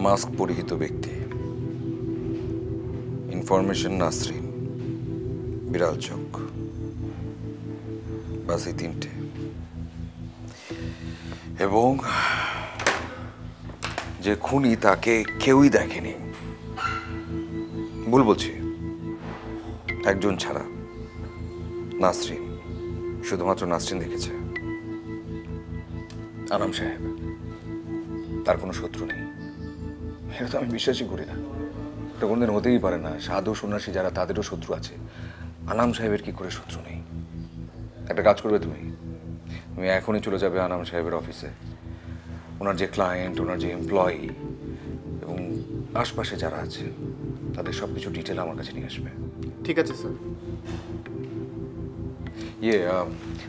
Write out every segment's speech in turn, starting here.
Mask পরিহিত ব্যক্তি, information Nasrin, বিড়াল চোখ, বাস এই তিনটে। এবং যে খুনি তাকে কেউই দেখেনি, ভুল বলছি, একজন ছাড়া, নাসরিন, শুধুমাত্র নাসরিন দেখেছে। আনাম সাহেব, তার কোনো শত্রু নেই। এটা তো আমি বিশ্বাসই করি না, এটা কোনদিন হতেই পারে না। সাধু সন্ন্যাসী যারা, তাদেরও শত্রু আছে, আনাম সাহেবের কি করে শত্রু নেই? একটা কাজ করবে তুমি এখনই চলে যাবে আনাম সাহেবের অফিসে। ওনার যে ক্লায়েন্ট, ওনার যে এমপ্লয়ি এবং আশপাশে যারা আছে, তাদের সব কিছু ডিটেল আমার কাছে নিয়ে আসবে। ঠিক আছে স্যার।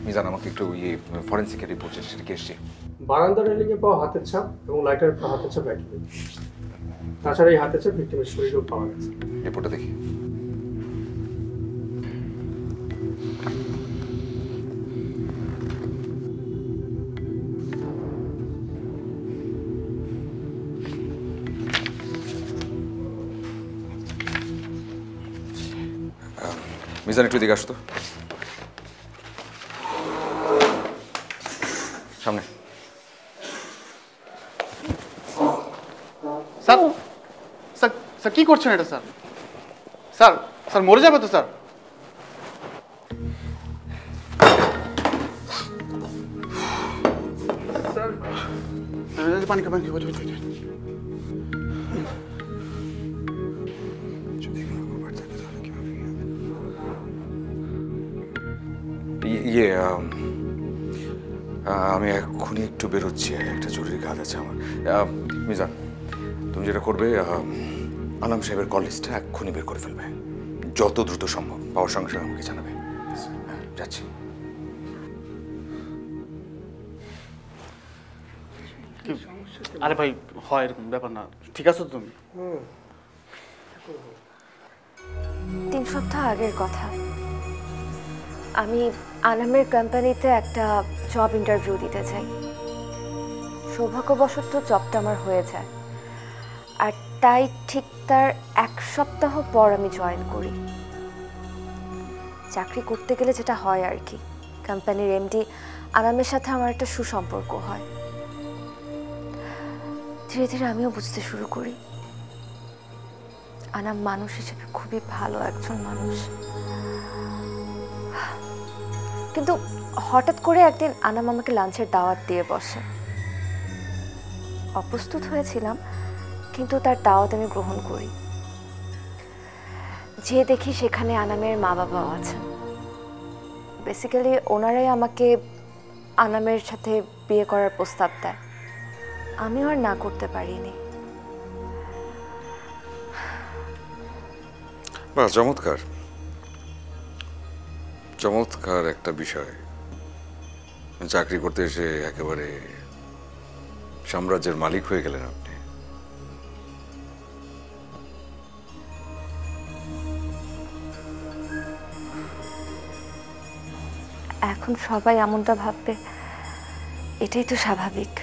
মিজান, আমাকে একটু ফরেন্সিকের রিপোর্ট সেটা কি এসছে? বারান্দা রেলিংয়ে পাওয়া হাতের ছাপ এবং লাইটারের পাওয়া হাতের ছাপ একই। তাছাড়া এই হাতের ছাপ ভিক্টিমের শরীরেও পাওয়া গেছে। রিপোর্টটা দেখি। মিজান, একটু দিকে আসতো সামনে। স্যার স্যার স্যার কি করছেন এটা? স্যার স্যার স্যার মরে যাবে তো স্যার। পানি খাবেন? আমি এক্ষুনি একটু বেরোচ্ছি, একটা জরুরি কাজ আছে আমার। মিজান, তুমি যেটা করবে, আনাম সাহেবের কল লিস্টটা এক্ষুনি বের করে ফেলবে, যত দ্রুত সম্ভব। পাওয়ার সঙ্গে সঙ্গে আমাকে জানাবে। হ্যাঁ, যাচ্ছি। আরে ভাই, হয় এরকম ব্যাপার না। ঠিক আছে তো তুমি? 3 সপ্তাহ আগের কথা, আমি আনামের কোম্পানিতে একটা জব ইন্টারভিউ দিতে চাই। সৌভাগ্যবশত জবটা আমার হয়ে যায়, আর তাই ঠিক তার 1 সপ্তাহ পর আমি জয়েন করি। চাকরি করতে গেলে যেটা হয় আর কি, কোম্পানির এমডি আনামের সাথে আমার একটা সুসম্পর্ক হয়। ধীরে ধীরে আমিও বুঝতে শুরু করি আনাম মানুষ হিসেবে খুবই ভালো একজন মানুষ। কিন্তু হঠাৎ করে একদিন আনাম আমাকে লাঞ্চের দাওয়াত দিয়ে বসে। অপ্রস্তুত হয়েছিলাম, কিন্তু তার দাওয়াত আমি গ্রহণ করি। যে দেখি সেখানে আনামের মা বাবাও আছেন। বেসিক্যালি ওনারাই আমাকে আনামের সাথে বিয়ে করার প্রস্তাব দেয়। আমিও আর না করতে পারিনি। বাহ, চমৎকার চমৎকার একটা বিষয়। চাকরি করতে এসে একেবারে সাম্রাজ্যের মালিক হয়ে গেলেন আপনি। এখন সবাই এমনটা ভাববে, এটাই তো স্বাভাবিক।